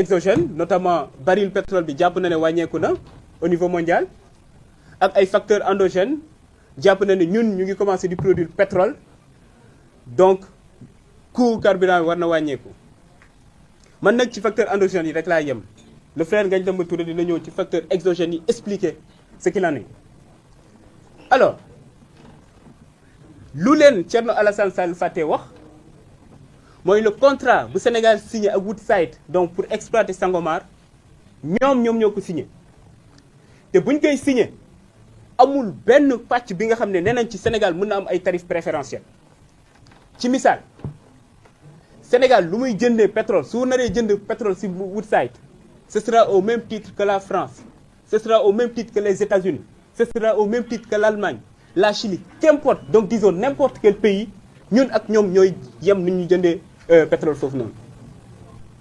exogènes notamment baril pétrole bi jàpp na ne wàññeeku na au niveau mondial ak ay facteurs endogènes jàpp na ne ñun ñu ngi commencé di produire pétrole donc coût carburant bi war na wàññeeku man nag ci facteur endogènes yi rek laa yem le frère Ngagne Demba Touré dina ñëw ci facteur exogènes yi expliquer ce qu'il en est. Alors lu leen Thierno Alassane Sall fàtte wax mooy le contrat bu Sénégal signé ak Woodside donc pour exploiter Sangomar ñoom ñoo ko signé te buñ koy signé amul benn pàcc bi nga xam ne nee nañ ci Sénégal mën na am ay tarifs préférentiels ci misaal Sénégal lu muy jëndee pétrole su naree jënd pétrole si Woodside ce sera au même titre que la France ce sera au même titre que les États-Unis ce sera au même titre que l'Allemagne la Chine qu'importe donc disons n'importe quel pays ñun ak ñoom ñooy yem ni ñu jëndee pétrole foofu noonu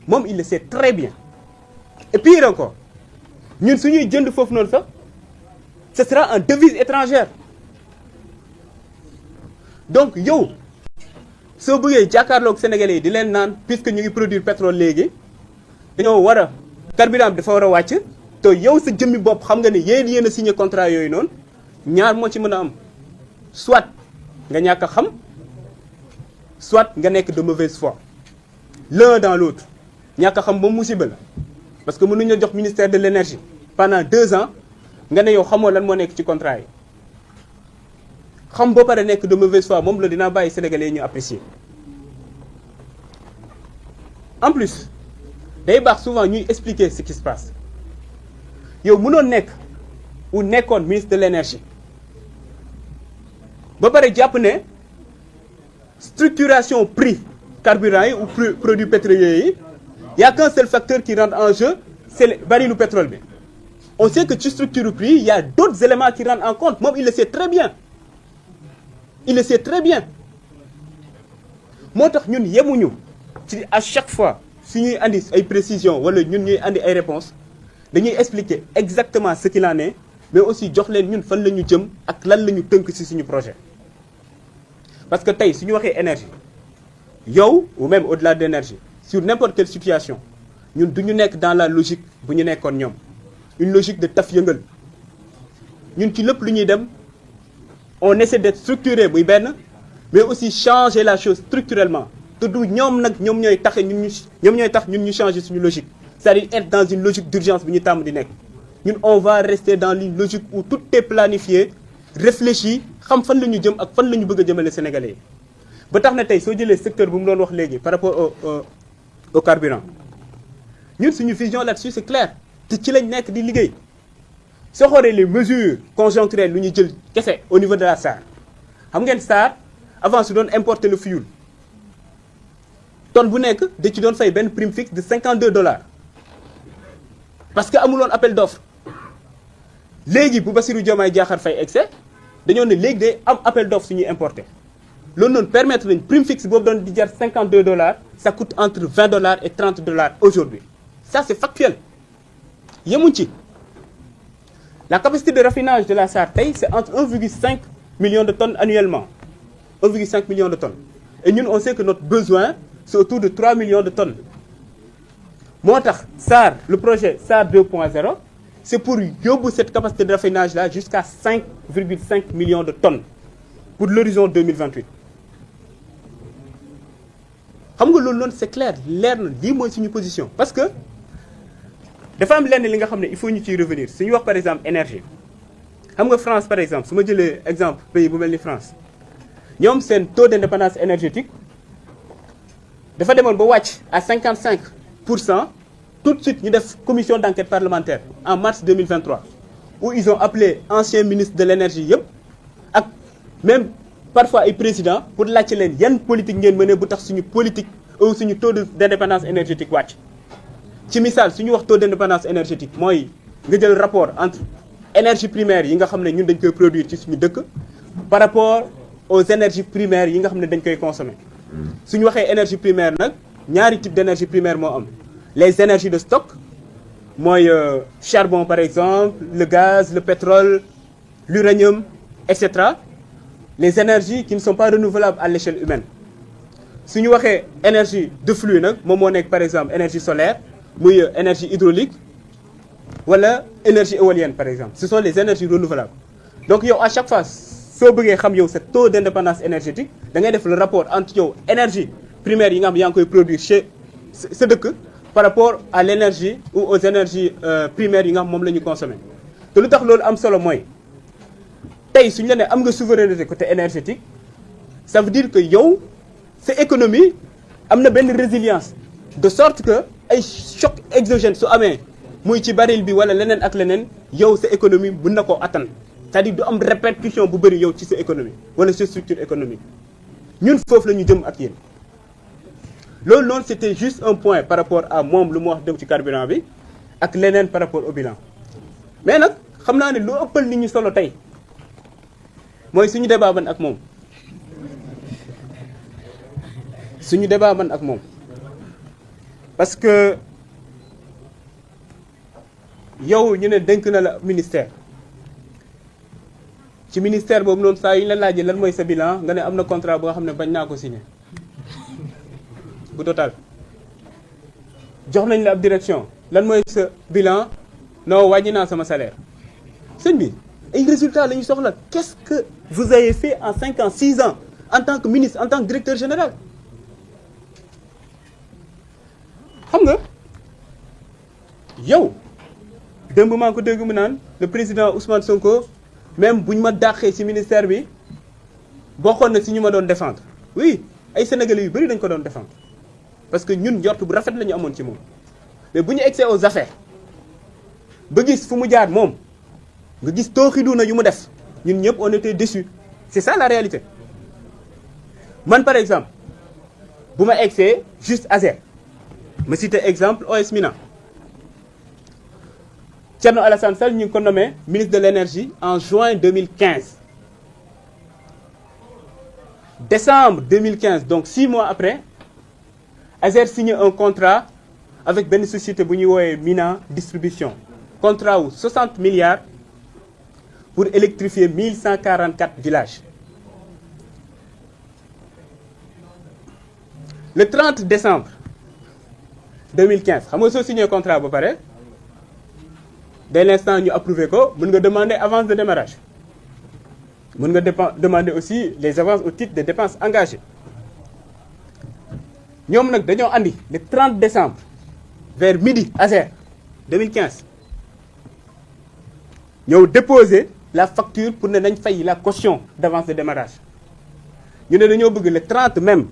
moom il le sait très bien et pire encore ñun suñuy jënd foofu noonu sax ce sera en devise étrangère donc yow soo bëggee jàkkaarloog sénégalais yi di leen naan puisque ñu ngi produire pétrole léegi dañoo war a carburant bi dafa war a wàcc te yow sa jëmmi bopp xam nga ne yéen a signé contrat yooyu noonu ñaar moo ci mën a am soit nga ñàkk a xam soit nga nekk de mauvaise foi l'un dans l'autre ñàkk a xam ba musiba la parce que mënuñu la jox ministère de l'énergie pendant 2 ans nga ne yow xamoo lan moo nekk ci contrat yi xam ba pare nekk de mauvaise foi moom la dinaa bàyyi sénégalais ñu apprécier en plus day baax souvent ñuy expliquer ce qui se passe yow mënoon nekk ou nekkoon ministre de l'énergie ba pare jàpp ne structuration prix carburant yi ou produits pétroliers yi y a qu'un seul facteur qui rentre en jeu c'est le barilu pétrole bi on sait que ci structure prix il y a d'autres éléments qui rentrent en compte moom il le sait très bien il le sait très bien moo tax ñun yemuñu ci à chaque fois su ñuy andi ay précisions wala ñun ñuy andi ay réponses dañuy expliquer exactement ce qu'il en est mais aussi jox leen ñun fan la ñu jëm ak lan la ñu tënk ci suñu projet parce que tey su ñu waxee énergie yow ou même au-delà de l'énergie sur n'importe quelle situation ñun du ñu nekk dans la logique bu ñu nekkoon ñoom une logique de taf yëngal ñun ci lépp lu ñuy dem on essaie d'être structuré muy benn mais aussi changer la chose structurellement te du ñoom nag ñoom ñooy tax ñun ñu changer suñu logique c'est-à-dire être dans une logique d'urgence bu ñu tàmm di nekk ñun on va rester dans une logique où tout est planifié réfléchi xam fan la ñu jëm ak fan la ñu bëgg a jëmale sénégalais yi ba tax na tey soo jëlee secteur bu mu doon wax léegi par rapport au carburant ñun suñu vision là-dessus c'est clair te ci lañ nekk di liggéey soo xoolee les mesures conjoncturelles lu ñu jël kese au niveau de la SAR xam ngeen SAR avant su doon importer le fioul tonne bu nekk da ci doon fay benn prime fixe de $52 parce que amuloon appel d'offre léegi bu Bassirou Diomaye Diakhar Faye excès dañoo ne léegi day am appel d'offre suñuy importer loolu noonu permettre nañ prime fixe boobu doon di jar $52 ça coûte entre $20 et $30 aujourd'hui ça c'est factuel yemuñ ci la capacité de raffinage de la SAR tey c'est entre 1,5 million de tonnes annuellement 1,5 million de tonnes et ñun on sait que notre besoin c'est autour de 3 millions de tonnes moo tax SAR le projet SAR 2.0 c'est pour yóbbu cette capacité de raffinage là jusqu'à 5,5 millions de tonnes pour l'horizon 2028 xam nga loolu noonu c'est clair leer na lii mooy suñu position parce que dafa am lenn li nga xam ne il faut ñu ciy revenir suñu wax par exemple énergie xam nga France par exemple su ma jëlee exemple pays bu mel ni France ñoom seen taux d'indépendance énergétique dafa demoon ba wàcc à 55% tout de suite ñu def commission d'enquête parlementaire en mars 2023 où ils ont appelé anciens ministres de l'énergie yëpp ak même parfois ay présidents pour laajte leen yan politique ngeen mëne bu tax suñu politique ou suñu taux d'indépendance énergétique wàcc ci misaal suñu wax taux d'indépendance énergétique mooy nga jël rapport entre énergie primaire yi nga xam ne ñun dañ koy produire ci suñu dëkk par rapport aux énergies primaires yi nga xam ne dañ koy consommer suñu waxee énergie primaire nag ñaari type d'énergie primaire moo am les énergies de stock mooy charbon par exemple le gaz le pétrole l'uranium etc les énergies qui ne sont pas renouvelables à l'échelle humaine suñu waxee énergie de flux nag moom moo nekk par exemple énergie solaire muy énergie hydraulique wala énergie éolienne par exemple. Ce sont les énergies renouvelables. Donc yow à chaque fois soo bëggee xam yow sa taux d'indépendance énergétique da ngay def le rapport entre yow énergie primaire yi nga xam yaa ngi koy produire chez sa dëkk par rapport à l'énergie ou aux énergies primaires yi nga xam moom la ñu consommer. te lu tax loolu am solo mooy tey suñu la nee am nga souveraineté côté énergétique ça veut dire que yow sa économie am na benn résilience de sorte que ay choc exogène su amee muy ci baril bi wala leneen ak leneen yow sa économie mën na koo attan c'est-à-dire du am répercussion bu bëri yow ci sa économie wala sa structure économique ñun foofu la ñu jëm ak yéen. loolu noonu c'était juste un point par rapport à moom lu mu wax dem ci carburant bi ak leneen par rapport au bilan mais nag xam naa ne lu ëppal nit ñi solo tey mooy suñu débat man ak moom parce que yow ñu ne dénk na la ministère ci ministère boobu noonu saa yu ñu la laajee lan mooy sa bilan nga ne am na contrat boo xam ne bañ naa ko signé bu total jox nañ la ab direction lan mooy sa bilan non wàññi naa sama salaire sëñ bi ay résultats la ñu soxla. Qu'est-ce que vous avez fait en 5 ans 6 ans en tant que ministre en tant que directeur général xam nga yow démb maa ngi ko dégg mu naan le président Ousmane Sonko même bu ñu ma dàqee ci ministère bi bokkoon na ci ñu ma doon défendre oui ay sénégalais yu bëri dañ ko doon défendre parce que ñun njort bu rafet la ñu amoon ci moom mais bu ñu egsee aux affaires ba gis fu mu jaar moom nga gis tooxidu na yu mu def ñun ñëpp on était déçus c'est ça la réalité man par exemple bu ma egsee juste Azer ma cité exemple OS Mina Thierno Alassane Sall ñu ngi ko nommé ministre de l'énergie en juin 2015 décembre 2015 donc 6 mois après Azer signe un contrat avec benn société bu ñuy woowee Mina distribution contrat wu 60 milliards pour électrifier 1144 villages le 30 décembre 2015 xam nga soo signé contrat ba pare dès l'instant ñu approuvé ko mën nga demander avance de démarrage mën nga demander aussi les avances au titre des dépenses engagées ñoom nag dañoo andi le 30 décembre vers midi Azer 2015 ñëw déposer la facture pour ne nañ fay la caution d'avance de démarrage ñu ne dañoo bëgg le 30 même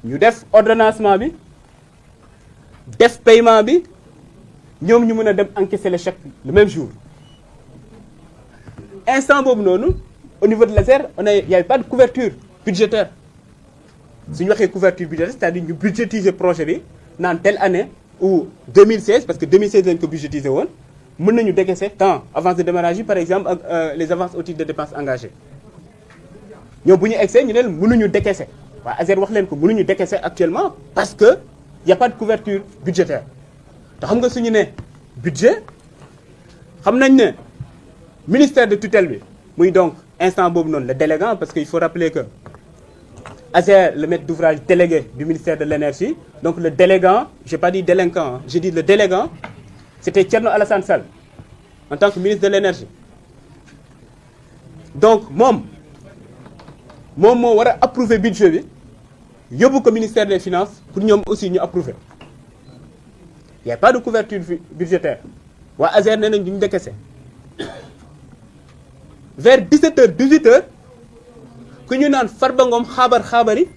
ñu def ordonnancement bi def paiement bi ñoom ñu mën a dem encaisser le chèque le même jour instant boobu noonu au niveau de l'Azer il y avait pas de couverture budgétaire suñu waxee couverture budgétaire c'est-à-dire ñu budgétiser projet bi naan telle année ou 2016 parce que 2016 lañ ko budgétiser woon mën nañu décaisser tant avance de démarrage yi par exemple ak les avances au titre de dépenses engagées ñoom bu ñu egsee ñu ne mënuñu décaisser waa Azer wax leen ko mënuñu décaisser actuellement parce que y a pas de couverture budgétaire te xam nga suñu ne budget xam nañ ne ministère de tutelle bi muy donc instant boobu noonu le délégant parce que il faut rappeler que Azer le maître d'ouvrage délégué du ministère de l'énergie donc le délégant j'ai pas dit délinquant j'ai dit le délégant c'était Thierno Alassane Sall en tant que ministre de l'énergie donc moom moo war a approuver budget bi yóbbu ko ministère des finances pour ñoom aussi ñu approuver il y a pas de couverture budgétaire waa Azer nee nañ duñu décaisser vers 17h 18h ku ñu naan Farba Ngom xaabari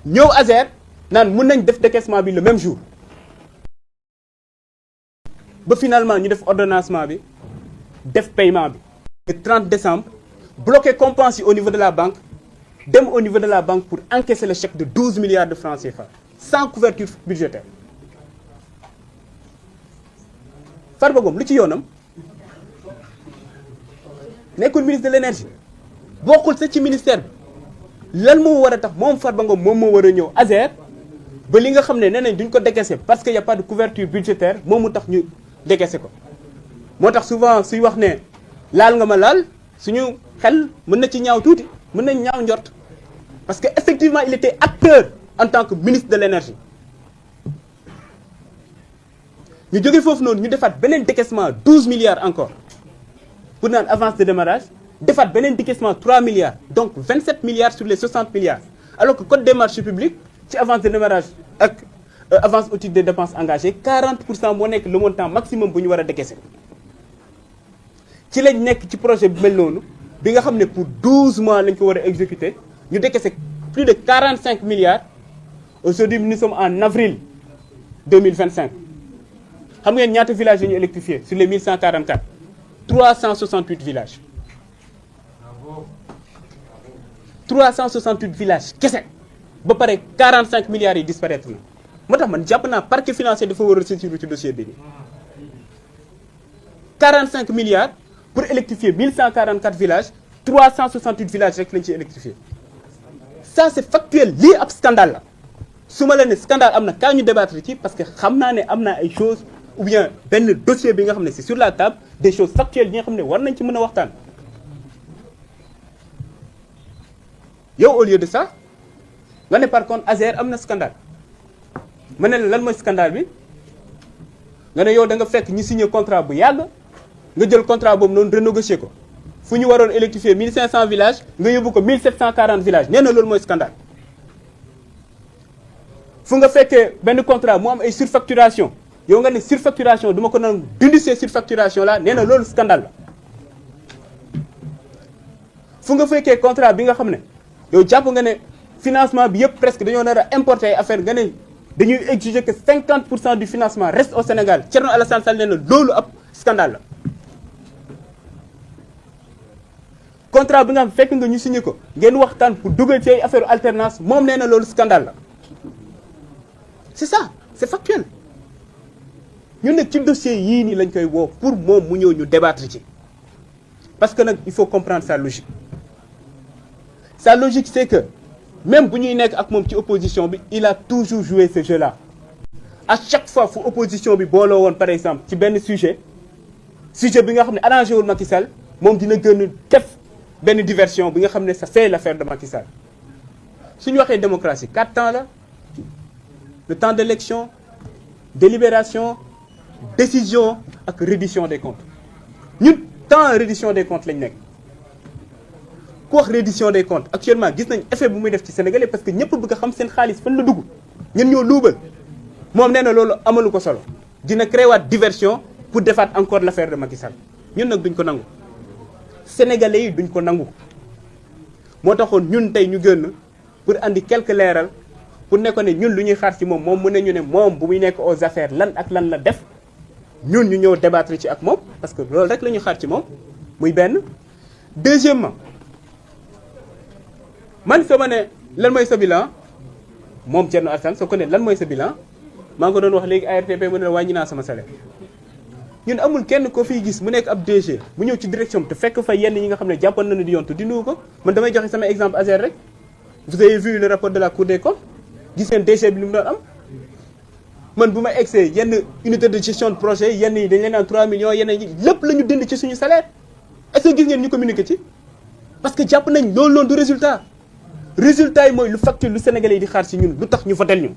ñëw Azer naan mën nañ def décaissement bi le même jour ba finalement ñu def ordonnancement bi def paiement bi le 30 décembre bloqué compense yi au niveau de la banque dem au niveau de la banque pour encaisser le chèque de 12 milliards de francs CFA sans couverture budgétaire Farba Ngom lu ci yoonam nekkul ministre de l'énergie bokkul sa ci ministère bi lan moo war a tax moom Farba Ngom moom moo war a ñëw Azer ba li nga xam ne nee nañ duñ ko décaisser parce que y a pas de couverture budgétaire moom mu tax ñu décaisser ko moo tax souvent suy wax ne laal nga ma laal suñu xel mën na ci ñaaw tuuti mën nañ ñaaw njort parce que effectivement il était acteur en tant que ministre de l'énergie ñu jógee foofu noonu ñu defaat beneen décaissement 12 milliards encore pour naan avance de démarrage defaat beneen décaissement 3 milliards donc 27 milliards sur les 60 milliards alors que code des marchés publics ci avance de démarrage ak avance au titre des dépenses engagées 40% moo nekk le montant maximum bu ñu war a décaisser ci lañ nekk ci projet bi mel noonu bi nga xam ne pour 12 mois lañ ko war a exécuter ñu décaisser plus de 45 milliards aujourd'hui nous sommes en avril 2025 xam ngeen ñaata villages la ñu électrifié sur les 1144 368 villages 368 villages kese ba pare 45 milliards yi disparaître na moo tax man jàpp naa parquet financier dafa war a saisir ci dossier bi nii 45 milliards pour électrifier 1144 villages 368 villages rek lañ ciy électrifié ça c'est factuel lii ab scandale la su ma la ne scandale am na kaa ñu débattre ci parce que xam naa ne am na ay choses ou bien benn dossier bi nga xam ne c'est sur la table des choses factuelles yi nga xam ne war nañ ci mën a waxtaan yow au lieu de ça nga ne par contre Azer am na scandale ma ne la lan mooy scandale bi nga ne yow da nga fekk ñi signé contrat bu yàgg nga jël contrat boobu noonu renégocier ko fu ñu waroon électrifier 1500 villages nga yóbbu ko 1740 villages nee na loolu mooy scandale fu nga fekkee benn contrat mu am ay surfacturation yow nga ne surfacturation duma ko nangu dindi ces surfacturation là nee na loolu scandale la fu nga fekkee contrat bi nga xam ne yow jàpp nga ne financement bi yëpp presque dañoo nar a importer ay affaire nga ne dañuy exiger que 50% du financement reste au Sénégal Thierno Alassane Sall nee na loolu ab scandale la contrat bi nga xam fekk nga ñu signé ko ngeen waxtaan pour dugal ci ay affaire alternance moom nee na loolu scandale la c'est ça c'est factuel ñun nag ci dossier yii nii lañ koy woo pour moom mu ñëw ñu débattre ci parce que nag il faut comprendre sa logique c'est que même bu ñuy nekk ak moom ci opposition bi il a toujours joué ce jeu là à chaque fois fu opposition bi booloo woon par exemple ci benn sujet bi nga xam ne arrangé wul Macky Sall moom dina gën a def benn diversion bi nga xam ne ça fait l'affaire de Macky Sall suñu waxee démocratie 4 temps la le temps d'élection délibération décision ak reddition des comptes ñun temps reddition des comptes lañ nekk ku wax reddition des comptes actuellement gis nañ effet bu muy def ci Sénégalais parce que ñëpp bëgg a xam seen xaalis fan la dugg ñen ñoo luubal moom nee na loolu amalu ko solo dina créer waat diversion pour defaat encore l'affaire de Macky Sall ñun nag duñ ko nangu Sénégalais yi duñ ko nangu moo taxoon ñun tey ñu gën pour andi quelques leeral pour ne ko ne ñun lu ñuy xaar ci moom moom mu ne ñu ne moom bu muy nekk aux affaires lan ak lan la def ñun ñu ñëw débattre ci ak moom parce que loolu rek la ñuy xaar ci moom muy benn. deuxièmement man soo ma ne lan mooy sa bilan moom Thierno Alassane soo ko ne lan mooy sa bilan maa ngi ko doon wax léegi ARTP mu ne la wàññi naa sama salaire ñun amul kenn ko fiy gis mu nekk ab DG mu ñëw ci direction te fekk fa yenn yi nga xam ne jàppoon nañu di yontu dindiwu ko man damay joxe sama exemple Azer rek vous avez vu le rapport de la Cour des comptes gis ngeen DG bi li mu doon am man bu ma egsee yenn unité de gestion de projet yenn yi dañ leen naan 3 millions yenn yi lépp la ñu dindi ci suñu salaire est-ce que gis ngeen ñu communiqué ci parce que jàpp nañ loolu noonu du résultat yi mooy lu facture lu Sénégalais yi di xaar ci ñun lu tax ñu votel ñu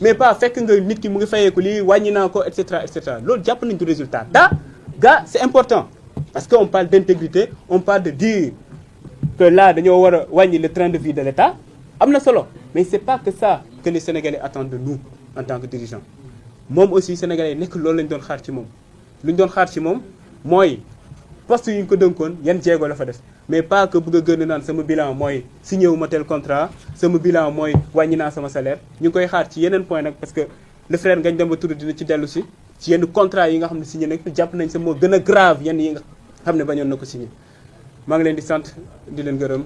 mais pas fekk nga nit ki mu ngi fayeeku lii wàññi naa ko et cetera loolu jàpp nañ du résultat gars c'est important parce que on parle d'intégrité on parle de dire que là dañoo war a wàññi le train de vie de l'État am na solo mais c'est pas que ça que les Sénégalais attendent de nous en tant que dirigeants moom aussi Sénégalais yi nekk loolu lañ doon xaar ci moom lu ñu doon xaar ci moom mooy poste yu ñu ko dënkoon yan jéego la fa def mais pas que bëgg a gën a naan sama bilan mooy signé wu ma tel contrat sama bilan mooy wàññi naa sama salaire ñu ngi koy xaar ci yeneen point nag parce que le frère Ngagne Demba Touré dina ci dellu si ci yenn contrat yi nga xam ne signé nag jàpp nañ sa moo gën a grave yenn yi nga xam ne bañoon na ko signé maa ngi leen di sant di leen gërëm